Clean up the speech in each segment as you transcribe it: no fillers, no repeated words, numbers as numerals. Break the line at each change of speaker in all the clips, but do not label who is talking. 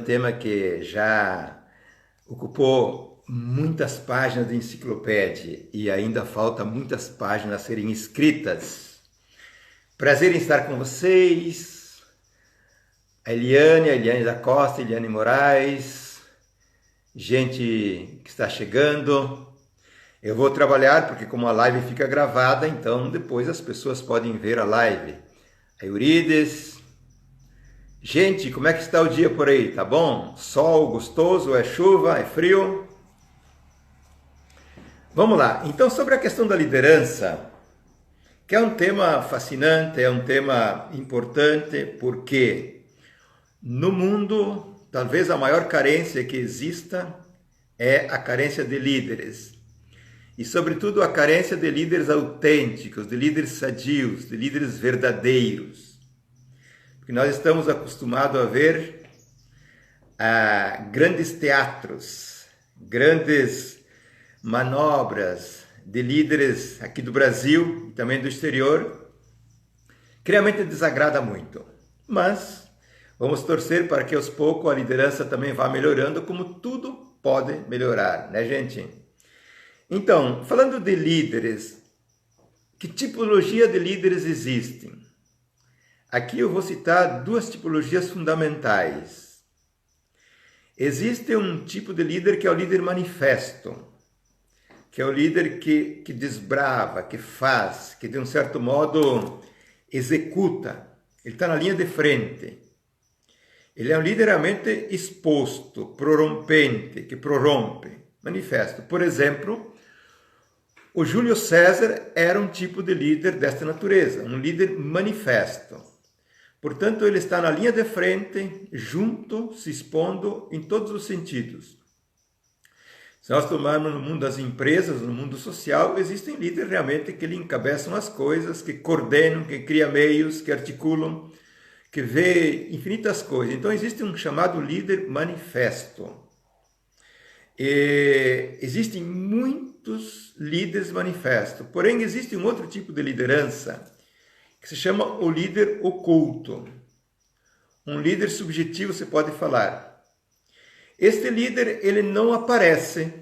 tema que já ocupou muitas páginas de enciclopédia e ainda falta muitas páginas a serem escritas. Prazer em estar com vocês, a Eliane da Costa, Eliane Moraes, gente que está chegando. Eu vou trabalhar porque como a live fica gravada, então depois as pessoas podem ver a live. A Eurides. Gente, como é que está o dia por aí? Tá bom? Sol gostoso? É chuva? É frio? Vamos lá. Então, sobre a questão da liderança, que é um tema fascinante, é um tema importante, porque no mundo, talvez a maior carência que exista é a carência de líderes. E, sobretudo, a carência de líderes autênticos, de líderes sadios, de líderes verdadeiros. Porque nós estamos acostumados a ver grandes teatros, grandes manobras de líderes aqui do Brasil e também do exterior, que realmente desagrada muito. Mas vamos torcer para que aos poucos a liderança também vá melhorando, como tudo pode melhorar, né, gente? Então, falando de líderes, que tipologia de líderes existem? Aqui eu vou citar duas tipologias fundamentais. Existe um tipo de líder que é o líder manifesto, que é o líder que desbrava, que faz, que de um certo modo executa. Ele está na linha de frente. Ele é um líder realmente exposto, prorompente, que prorrompe, manifesto. Por exemplo, o Júlio César era um tipo de líder desta natureza, um líder manifesto. Portanto, ele está na linha de frente, junto, se expondo em todos os sentidos. Se nós tomarmos no mundo das empresas, no mundo social, existem líderes realmente que lhe encabeçam as coisas, que coordenam, que criam meios, que articulam, que vê infinitas coisas. Então, existe um chamado líder manifesto. Existem muitos líderes manifestos, porém existe um outro tipo de liderança que se chama o líder oculto. Um líder subjetivo, você pode falar. Este líder, ele não aparece,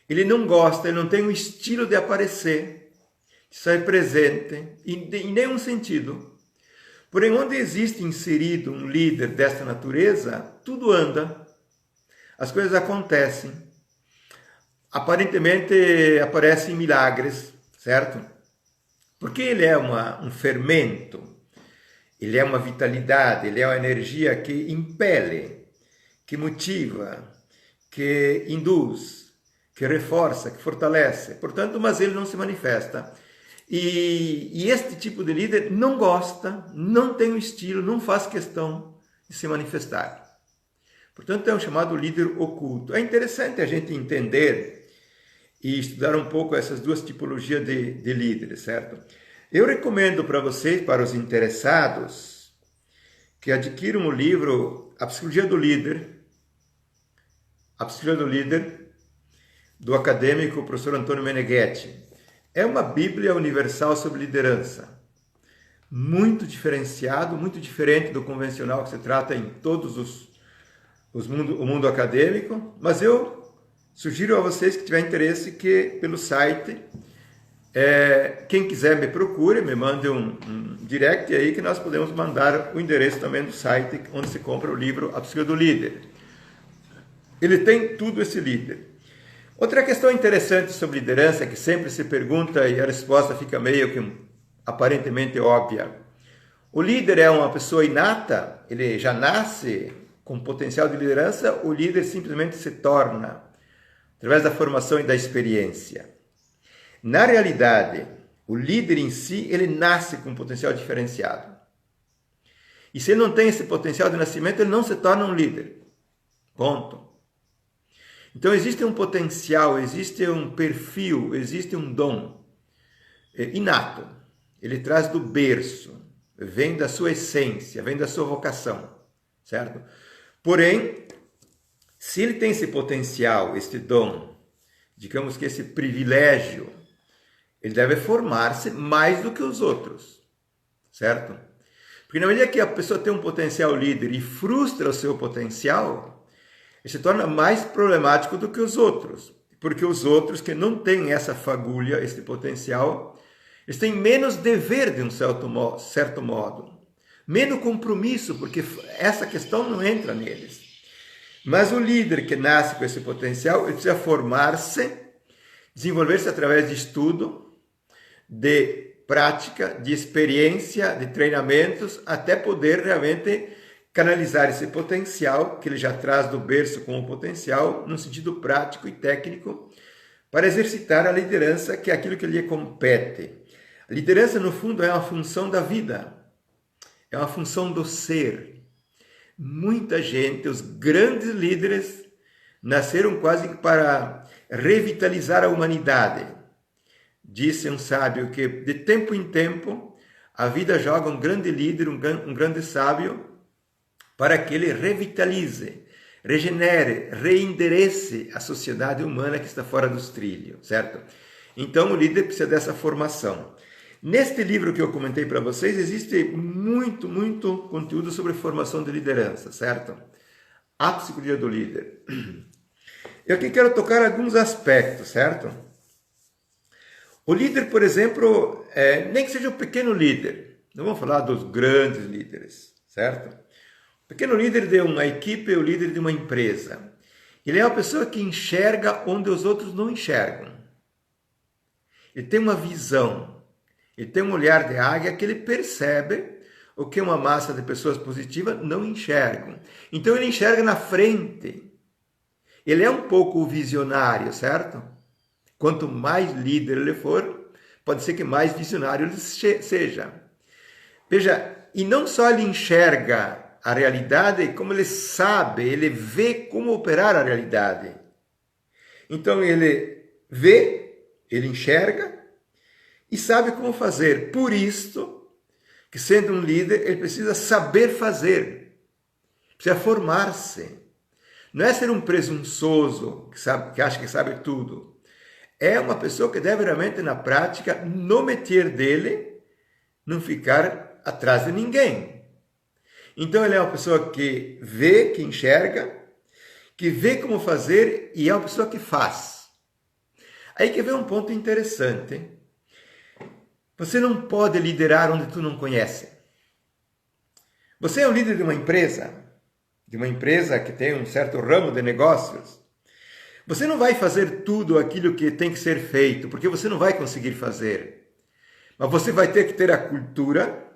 ele não gosta, ele não tem um estilo de aparecer, de estar presente, em nenhum sentido. Porém, onde existe inserido um líder desta natureza, tudo anda, as coisas acontecem. Aparentemente, aparecem milagres, certo? Porque ele é um fermento, ele é uma vitalidade, ele é uma energia que impele, que motiva, que induz, que reforça, que fortalece. Portanto, mas ele não se manifesta. E este tipo de líder não gosta, não tem o estilo, não faz questão de se manifestar. Portanto, é um chamado líder oculto. É interessante a gente entender e estudar um pouco essas duas tipologias de líderes, certo? Eu recomendo para vocês, para os interessados, que adquiram o livro A Psicologia do Líder, do acadêmico professor Antônio Meneghetti. É uma Bíblia universal sobre liderança, muito diferenciado, muito diferente do convencional que se trata em todos o mundo acadêmico, mas eu sugiro a vocês que tiverem interesse que pelo site, quem quiser me procure, me mande um direct aí que nós podemos mandar o endereço também do site onde se compra o livro A Psicologia do Líder. Ele tem tudo esse líder. Outra questão interessante sobre liderança que sempre se pergunta e a resposta fica meio que aparentemente óbvia. O líder é uma pessoa inata? Ele já nasce com potencial de liderança? O líder simplesmente se torna através da formação e da experiência? Na realidade, o líder em si, ele nasce com um potencial diferenciado. E se ele não tem esse potencial de nascimento, ele não se torna um líder. Ponto. Então, existe um potencial, existe um perfil, existe um dom inato. Ele traz do berço, vem da sua essência, vem da sua vocação, certo? Porém, se ele tem esse potencial, este dom, digamos que esse privilégio, ele deve formar-se mais do que os outros, certo? Porque na medida que a pessoa tem um potencial líder e frustra o seu potencial, ele se torna mais problemático do que os outros. Porque os outros que não têm essa fagulha, esse potencial, eles têm menos dever de um certo modo. Menos compromisso, porque essa questão não entra neles. Mas o líder que nasce com esse potencial, ele precisa formar-se, desenvolver-se através de estudo, de prática, de experiência, de treinamentos, até poder realmente canalizar esse potencial que ele já traz do berço como potencial, no sentido prático e técnico, para exercitar a liderança, que é aquilo que lhe compete. A liderança, no fundo, é uma função da vida, é uma função do ser. Muita gente, os grandes líderes, nasceram quase para revitalizar a humanidade. Disse um sábio que, de tempo em tempo, a vida joga um grande líder, um grande sábio, para que ele revitalize, regenere, reenderece a sociedade humana que está fora dos trilhos, certo? Então, o líder precisa dessa formação. Neste livro que eu comentei para vocês, existe muito conteúdo sobre formação de liderança, certo? A Psicologia do Líder. Eu aqui quero tocar alguns aspectos, certo? O líder, por exemplo, nem que seja um pequeno líder, não vamos falar dos grandes líderes, certo? O pequeno líder de uma equipe é o líder de uma empresa. Ele é uma pessoa que enxerga onde os outros não enxergam. Ele tem uma visão, ele tem um olhar de águia que ele percebe o que uma massa de pessoas positivas não enxergam. Então ele enxerga na frente. Ele é um pouco o visionário, certo? Quanto mais líder ele for, pode ser que mais visionário ele seja. Veja, e não só ele enxerga a realidade, como ele sabe, ele vê como operar a realidade. Então ele vê, ele enxerga e sabe como fazer. Por isso, que sendo um líder, ele precisa saber fazer, precisa formar-se. Não é ser um presunçoso que acha que sabe tudo. É uma pessoa que deve realmente, na prática, no métier dele, não ficar atrás de ninguém. Então ele é uma pessoa que vê, que enxerga, que vê como fazer e é uma pessoa que faz. Aí que vem um ponto interessante. Você não pode liderar onde tu não conhece. Você é o líder de uma empresa que tem um certo ramo de negócios. Você não vai fazer tudo aquilo que tem que ser feito, porque você não vai conseguir fazer. Mas você vai ter que ter a cultura,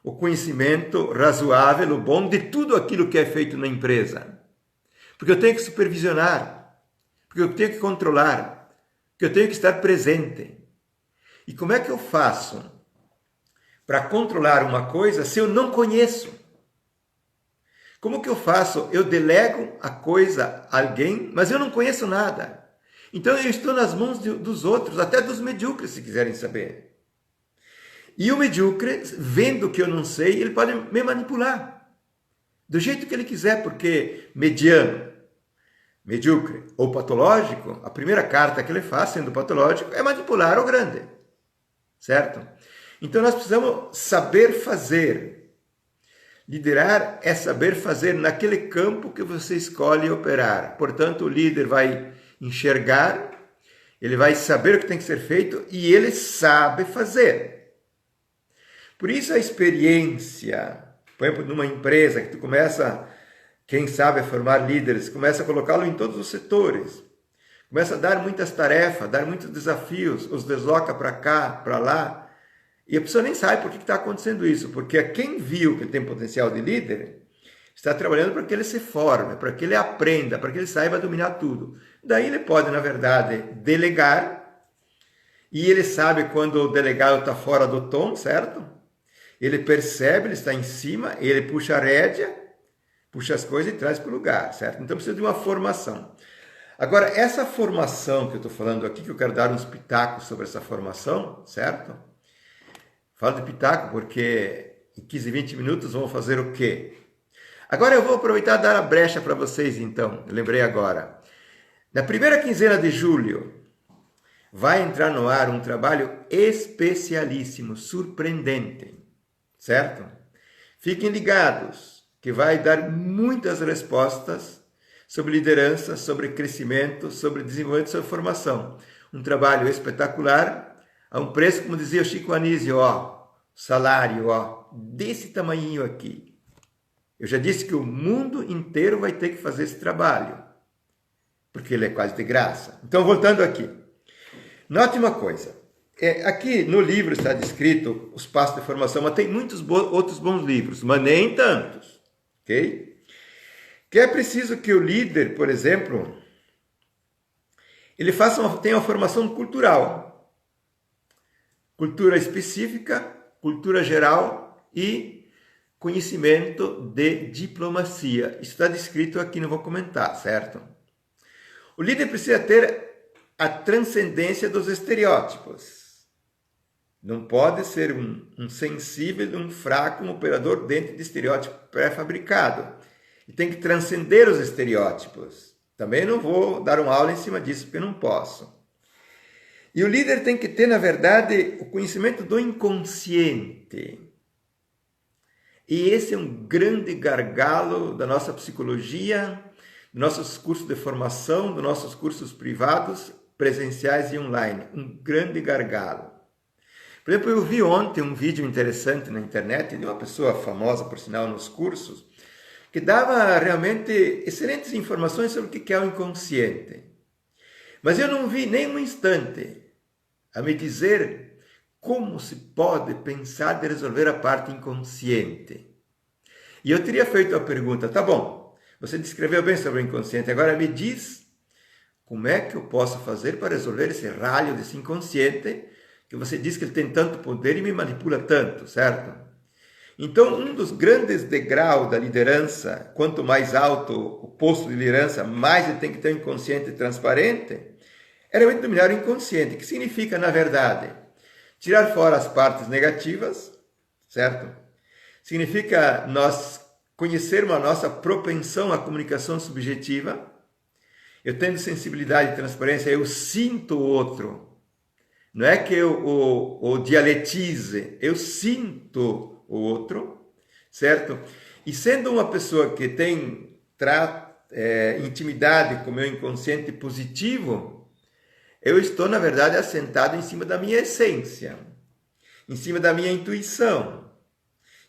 o conhecimento razoável, o bom de tudo aquilo que é feito na empresa. Porque eu tenho que supervisionar, porque eu tenho que controlar, porque eu tenho que estar presente. E como é que eu faço para controlar uma coisa se eu não conheço? Como que eu faço? Eu delego a coisa a alguém, mas eu não conheço nada. Então eu estou nas mãos dos outros, até dos medíocres, se quiserem saber. E o medíocre, vendo que eu não sei, ele pode me manipular. Do jeito que ele quiser, porque mediano, medíocre ou patológico, a primeira carta que ele faz, sendo patológico, é manipular o grande. Certo? Então nós precisamos saber fazer. Liderar é saber fazer naquele campo que você escolhe operar. Portanto, o líder vai enxergar, ele vai saber o que tem que ser feito e ele sabe fazer. Por isso a experiência, por exemplo, numa empresa que tu começa, quem sabe, a formar líderes, começa a colocá-lo em todos os setores. Começa a dar muitas tarefas, dar muitos desafios, os desloca para cá, para lá. E a pessoa nem sabe por que está acontecendo isso, porque quem viu que ele tem potencial de líder, está trabalhando para que ele se forme, para que ele aprenda, para que ele saiba dominar tudo. Daí ele pode, na verdade, delegar, e ele sabe quando o delegado está fora do tom, certo? Ele percebe, ele está em cima, ele puxa a rédea, puxa as coisas e traz para o lugar, certo? Então precisa de uma formação. Agora, essa formação que eu estou falando aqui, que eu quero dar uns pitacos sobre essa formação, certo? Falo de pitaco porque em 15, 20 minutos vamos fazer o quê? Agora eu vou aproveitar e dar a brecha para vocês, então. Eu lembrei agora. Na primeira quinzena de julho, vai entrar no ar um trabalho especialíssimo, surpreendente, certo? Fiquem ligados, que vai dar muitas respostas sobre liderança, sobre crescimento, sobre desenvolvimento, sobre formação. Um trabalho espetacular, a um preço, como dizia o Chico Anísio, salário, desse tamanhinho aqui. Eu já disse que o mundo inteiro vai ter que fazer esse trabalho, porque ele é quase de graça. Então, voltando aqui. Note uma coisa. Aqui no livro está descrito os passos de formação, mas tem muitos outros bons livros, mas nem tantos. Ok? Que é preciso que o líder, por exemplo, ele tenha uma formação cultural. Cultura específica, cultura geral e conhecimento de diplomacia. Isso está descrito aqui, não vou comentar, certo? O líder precisa ter a transcendência dos estereótipos. Não pode ser um sensível, um fraco, um operador dentro de estereótipo pré-fabricado. E tem que transcender os estereótipos. Também não vou dar uma aula em cima disso, porque não posso. E o líder tem que ter, na verdade, o conhecimento do inconsciente. E esse é um grande gargalo da nossa psicologia, dos nossos cursos de formação, dos nossos cursos privados, presenciais e online. Um grande gargalo. Por exemplo, eu vi ontem um vídeo interessante na internet de uma pessoa famosa, por sinal, nos cursos, que dava realmente excelentes informações sobre o que é o inconsciente. Mas eu não vi nem um instante a me dizer como se pode pensar de resolver a parte inconsciente. E eu teria feito a pergunta, tá bom, você descreveu bem sobre o inconsciente, agora me diz como é que eu posso fazer para resolver esse ralho desse inconsciente que você diz que ele tem tanto poder e me manipula tanto, certo? Então, um dos grandes degraus da liderança, quanto mais alto o posto de liderança, mais ele tem que ter um inconsciente transparente, é realmente dominar o inconsciente, que significa, na verdade, tirar fora as partes negativas, certo? Significa nós conhecermos a nossa propensão à comunicação subjetiva. Eu tendo sensibilidade e transparência, eu sinto o outro. Não é que eu o dialetize, eu sinto o outro, certo? E sendo uma pessoa que tem intimidade com o meu inconsciente positivo, eu estou, na verdade, assentado em cima da minha essência, em cima da minha intuição,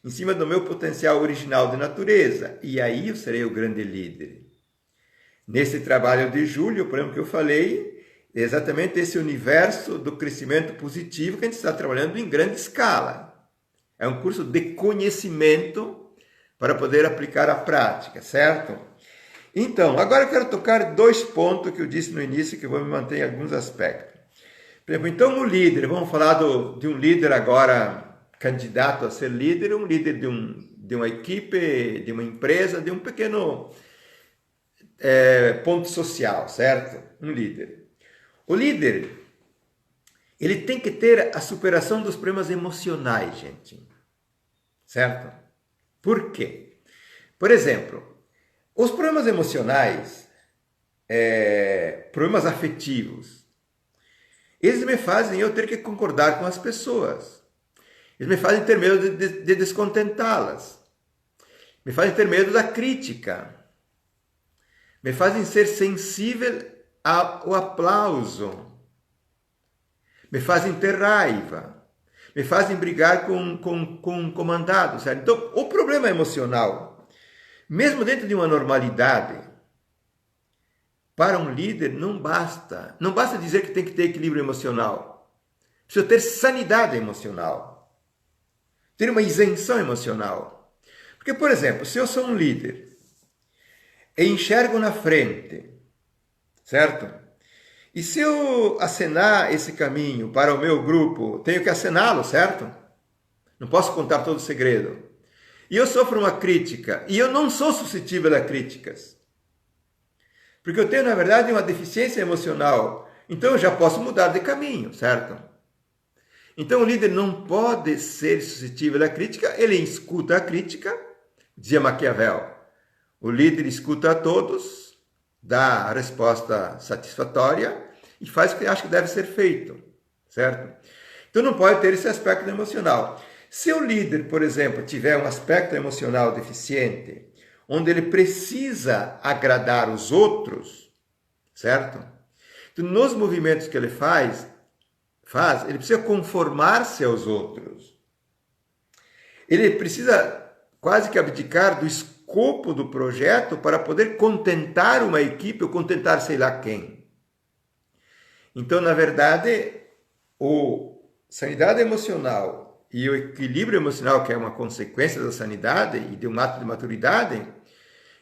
em cima do meu potencial original de natureza. E aí eu serei o grande líder. Nesse trabalho de julho, por exemplo, que eu falei, é exatamente esse universo do crescimento positivo que a gente está trabalhando em grande escala. É um curso de conhecimento para poder aplicar a prática, certo? Então, agora eu quero tocar 2 pontos que eu disse no início, que eu vou me manter em alguns aspectos. Por exemplo, então o líder, vamos falar de um líder agora candidato a ser líder, um líder de uma equipe, de uma empresa, de um pequeno ponto social, certo? Um líder. O líder, ele tem que ter a superação dos problemas emocionais, gente. Certo? Por quê? Por exemplo, os problemas emocionais, problemas afetivos, eles me fazem eu ter que concordar com as pessoas. Eles me fazem ter medo de descontentá-las. Me fazem ter medo da crítica. Me fazem ser sensível ao aplauso. Me fazem ter raiva. Me fazem brigar com um comandado, certo? Então, o problema emocional, mesmo dentro de uma normalidade, para um líder não basta. Não basta dizer que tem que ter equilíbrio emocional. Precisa ter sanidade emocional. Ter uma isenção emocional. Porque, por exemplo, se eu sou um líder e enxergo na frente, certo? E se eu acenar esse caminho para o meu grupo, tenho que acená-lo, certo? Não posso contar todo o segredo. E eu sofro uma crítica, e eu não sou suscetível a críticas. Porque eu tenho, na verdade, uma deficiência emocional. Então eu já posso mudar de caminho, certo? Então o líder não pode ser suscetível à crítica, ele escuta a crítica, dizia Maquiavel. O líder escuta a todos, dá a resposta satisfatória e faz o que acha que deve ser feito, certo? Então não pode ter esse aspecto emocional. Se o líder, por exemplo, tiver um aspecto emocional deficiente, onde ele precisa agradar os outros, certo? Então, nos movimentos que ele faz, ele precisa conformar-se aos outros. Ele precisa quase que abdicar do escopo do projeto para poder contentar uma equipe ou contentar sei lá quem. Então, na verdade, a sanidade emocional e o equilíbrio emocional, que é uma consequência da sanidade e de um ato de maturidade,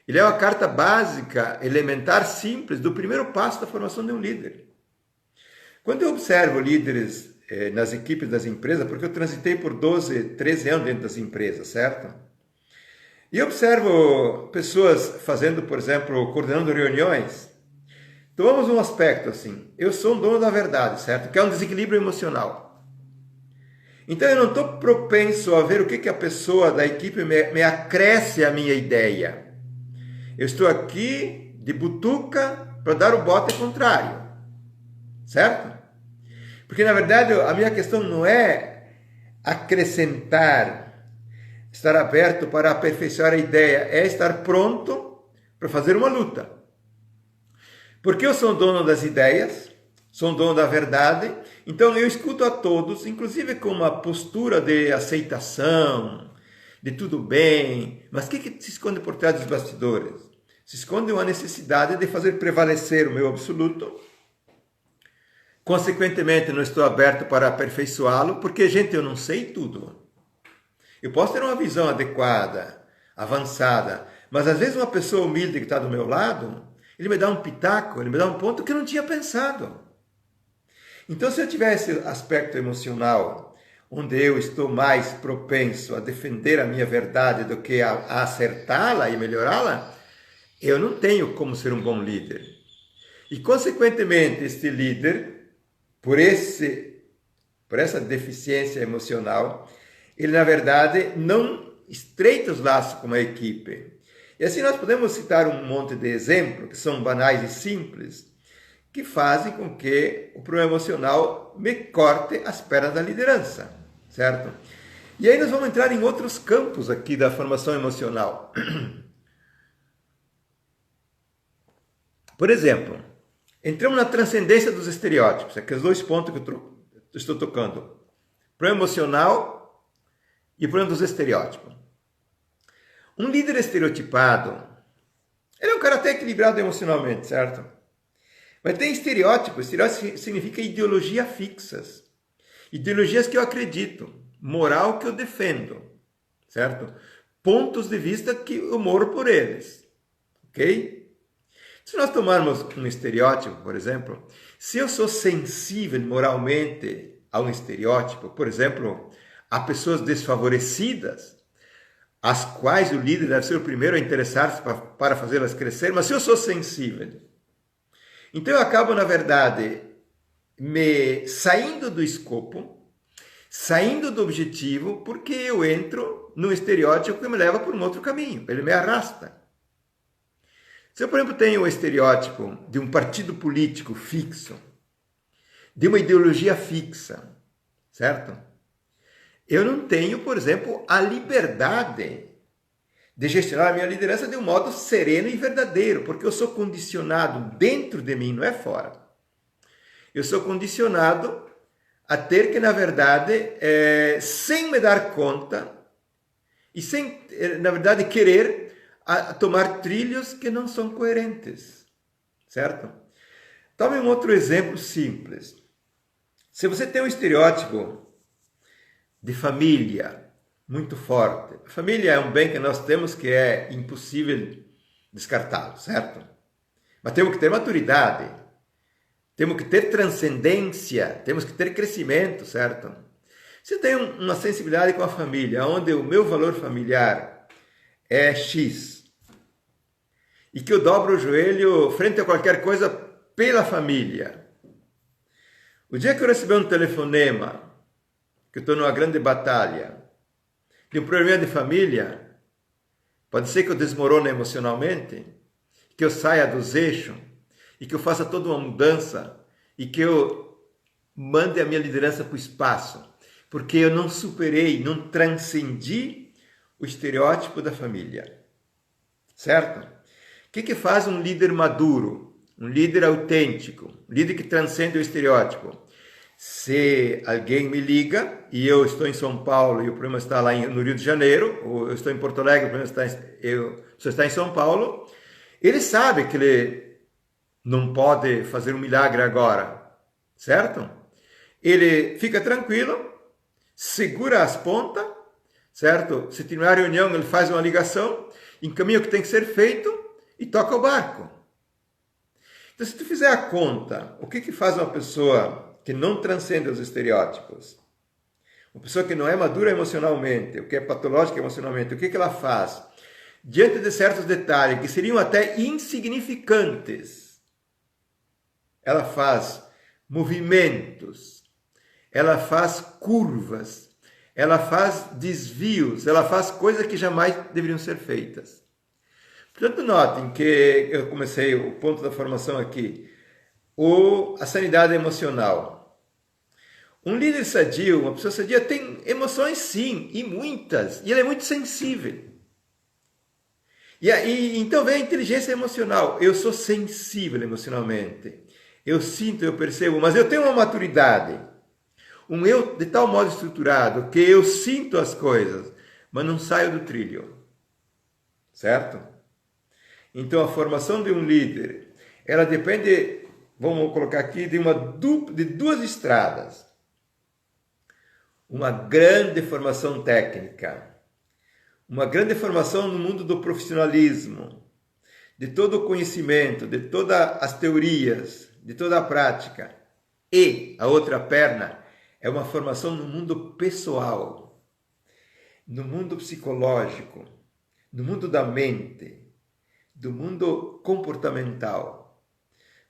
ele é uma carta básica, elementar, simples, do primeiro passo da formação de um líder. Quando eu observo líderes nas equipes das empresas, porque eu transitei por 12, 13 anos dentro das empresas, certo? E observo pessoas fazendo, por exemplo, coordenando reuniões. Tomamos um aspecto assim, eu sou um dono da verdade, certo? Que é um desequilíbrio emocional. Então eu não estou propenso a ver o que a pessoa da equipe me acresce à minha ideia. Eu estou aqui de butuca para dar o bote contrário, certo? Porque na verdade a minha questão não é acrescentar, estar aberto para aperfeiçoar a ideia, é estar pronto para fazer uma luta. Porque eu sou dono das ideias, sou dono da verdade, então eu escuto a todos, inclusive com uma postura de aceitação, de tudo bem, mas o que se esconde por trás dos bastidores? Se esconde uma necessidade de fazer prevalecer o meu absoluto. Consequentemente, não estou aberto para aperfeiçoá-lo, porque, gente, eu não sei tudo. Eu posso ter uma visão adequada, avançada, mas às vezes uma pessoa humilde que está do meu lado, ele me dá um pitaco, ele me dá um ponto que eu não tinha pensado. Então, se eu tiver esse aspecto emocional, onde eu estou mais propenso a defender a minha verdade do que a acertá-la e melhorá-la, eu não tenho como ser um bom líder. E, consequentemente, este líder, por essa deficiência emocional, ele, na verdade, não estreita os laços com a equipe. E assim nós podemos citar um monte de exemplos, que são banais e simples, que fazem com que o problema emocional me corte as pernas da liderança, certo? E aí nós vamos entrar em outros campos aqui da formação emocional. Por exemplo, entramos na transcendência dos estereótipos, aqueles dois pontos que eu estou tocando. Problema emocional e o problema dos estereótipos. Um líder estereotipado, ele é um cara até equilibrado emocionalmente, certo? Mas tem estereótipos. Estereótipo significa ideologias fixas. Ideologias que eu acredito, moral que eu defendo, certo? Pontos de vista que eu moro por eles, ok? Se nós tomarmos um estereótipo, por exemplo, se eu sou sensível moralmente a um estereótipo, por exemplo, a pessoas desfavorecidas, as quais o líder deve ser o primeiro a interessar-se para fazê-las crescer, mas se eu sou sensível, então eu acabo, na verdade, me saindo do escopo, saindo do objetivo, porque eu entro num estereótipo que me leva por um outro caminho, ele me arrasta. Se eu, por exemplo, tenho o estereótipo de um partido político fixo, de uma ideologia fixa, certo? Eu não tenho, por exemplo, a liberdade de gestionar a minha liderança de um modo sereno e verdadeiro, porque eu sou condicionado dentro de mim, não é fora. Eu sou condicionado a ter que, na verdade, sem me dar conta e sem, na verdade, querer tomar trilhos que não são coerentes, certo? Tome um outro exemplo simples. Se você tem um estereótipo de família muito forte, a família é um bem que nós temos que é impossível descartá-lo, certo? Mas temos que ter maturidade, temos que ter transcendência, temos que ter crescimento, certo? Se eu tenho uma sensibilidade com a família, onde o meu valor familiar é X, e que eu dobro o joelho frente a qualquer coisa pela família. O dia que eu receber um telefonema, que eu estou numa grande batalha, de um problema de família, pode ser que eu desmorone emocionalmente, que eu saia dos eixos, e que eu faça toda uma mudança, e que eu mande a minha liderança para o espaço. porque eu não superei, não transcendi o estereótipo da família. Certo? O que faz um líder maduro, um líder autêntico, um líder que transcende o estereótipo? Se alguém me liga e eu estou em São Paulo e o problema está lá no Rio de Janeiro, ou eu estou em Porto Alegre, o problema está em São Paulo, ele sabe que ele não pode fazer um milagre agora, certo? Ele fica tranquilo, segura as pontas, certo? Se terminar a reunião, ele faz uma ligação, encaminha o que tem que ser feito e toca o barco. Então, se tu fizer a conta, o que faz uma pessoa que não transcende os estereótipos? Uma pessoa que não é madura emocionalmente, o que é patológica emocionalmente, o que ela faz? Diante de certos detalhes que seriam até insignificantes, ela faz movimentos, ela faz curvas, ela faz desvios, ela faz coisas que jamais deveriam ser feitas. Portanto, notem que eu comecei o ponto da formação aqui, a sanidade emocional. Um líder sadio, uma pessoa sadia, tem emoções sim, e muitas, e ele é muito sensível. E aí, então vem a inteligência emocional. Eu sou sensível emocionalmente. Eu sinto, eu percebo, mas eu tenho uma maturidade. Um eu de tal modo estruturado que eu sinto as coisas, mas não saio do trilho. Certo? Então a formação de um líder, ela depende, vamos colocar aqui, de duas estradas. Uma grande formação técnica, uma grande formação no mundo do profissionalismo, de todo o conhecimento, de todas as teorias, de toda a prática. E a outra perna é uma formação no mundo pessoal, no mundo psicológico, no mundo da mente, do mundo comportamental.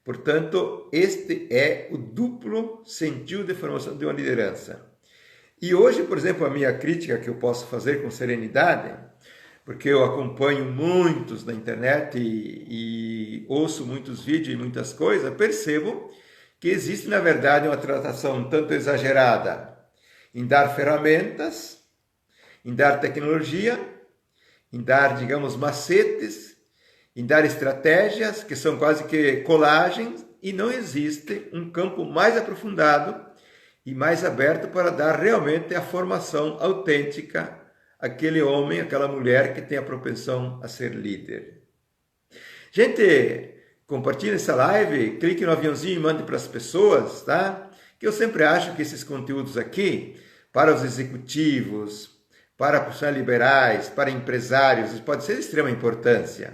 Portanto, este é o duplo sentido de formação de uma liderança. E hoje, por exemplo, a minha crítica que eu posso fazer com serenidade, porque eu acompanho muitos na internet e ouço muitos vídeos e muitas coisas, percebo que existe, na verdade, uma tratação um tanto exagerada em dar ferramentas, em dar tecnologia, em dar, digamos, macetes, em dar estratégias que são quase que colagens, e não existe um campo mais aprofundado e mais aberto para dar realmente a formação autêntica àquele homem, àquela mulher que tem a propensão a ser líder. Gente, compartilhe essa live, clique no aviãozinho e mande para as pessoas, tá? Que eu sempre acho que esses conteúdos aqui, para os executivos, para profissionais liberais, para empresários, pode ser de extrema importância.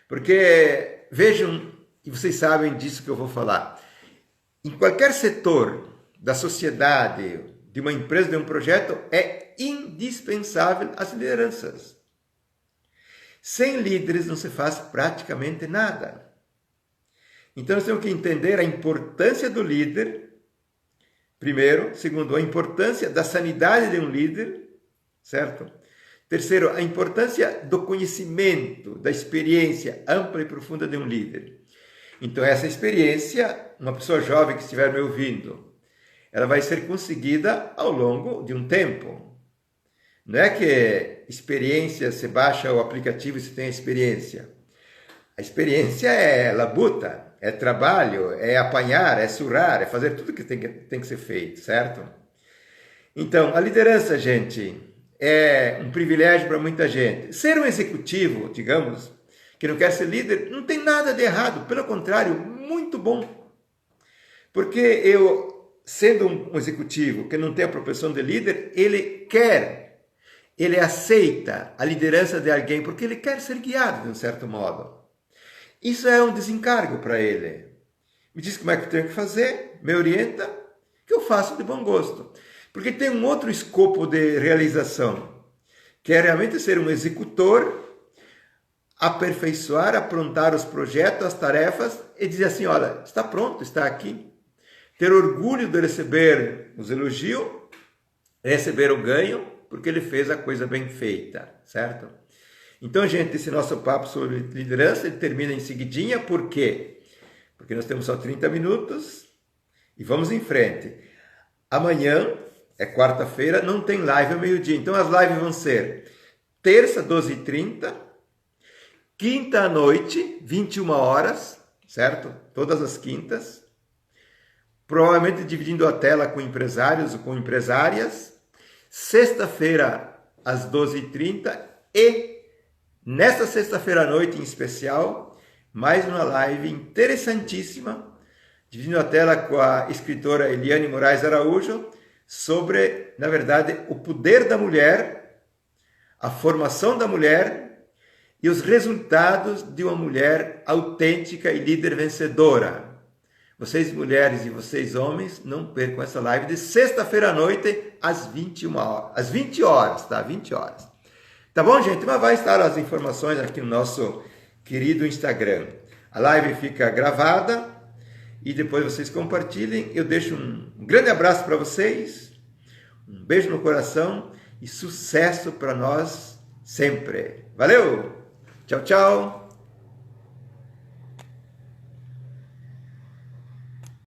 Porque, vejam, e vocês sabem disso que eu vou falar, em qualquer setor da sociedade, de uma empresa, de um projeto, é indispensável as lideranças. Sem líderes não se faz praticamente nada. Então nós temos que entender a importância do líder, primeiro. Segundo, a importância da sanidade de um líder, certo? Terceiro, a importância do conhecimento, da experiência ampla e profunda de um líder. Então essa experiência, uma pessoa jovem que estiver me ouvindo, ela vai ser conseguida ao longo de um tempo. Não é que experiência, você baixa o aplicativo e você tem a experiência. A experiência é labuta, é trabalho, é apanhar, é surrar, é fazer tudo que tem que ser feito, certo? Então, a liderança, gente, é um privilégio para muita gente. Ser um executivo, digamos, que não quer ser líder, não tem nada de errado. Pelo contrário, muito bom. Porque sendo um executivo que não tem a propensão de líder, ele aceita a liderança de alguém porque ele quer ser guiado de um certo modo. Isso é um desencargo para ele. Me diz como é que eu tenho que fazer, me orienta, que eu faço de bom gosto. Porque tem um outro escopo de realização, que é realmente ser um executor, aperfeiçoar, aprontar os projetos, as tarefas e dizer assim, olha, está pronto, está aqui. Ter orgulho de receber os elogios, receber o ganho, porque ele fez a coisa bem feita, certo? Então, gente, esse nosso papo sobre liderança ele termina em seguidinha, por quê? Porque nós temos só 30 minutos e vamos em frente. Amanhã é quarta-feira, não tem live ao meio-dia. Então as lives vão ser terça, 12h30, quinta à noite, 21 horas, certo? Todas as quintas. Provavelmente dividindo a tela com empresários ou com empresárias. Sexta-feira, às 12h30 e nesta sexta-feira à noite em especial, mais uma live interessantíssima, dividindo a tela com a escritora Eliane Moraes Araújo, sobre, na verdade, o poder da mulher, a formação da mulher e os resultados de uma mulher autêntica e líder vencedora. Vocês mulheres e vocês homens, não percam essa live de sexta-feira à noite, às 21 horas. Às 20 horas, tá? 20 horas. Tá bom, gente? Mas vai estar as informações aqui no nosso querido Instagram. A live fica gravada e depois vocês compartilhem. Eu deixo um grande abraço para vocês, um beijo no coração e sucesso para nós sempre. Valeu! Tchau, tchau!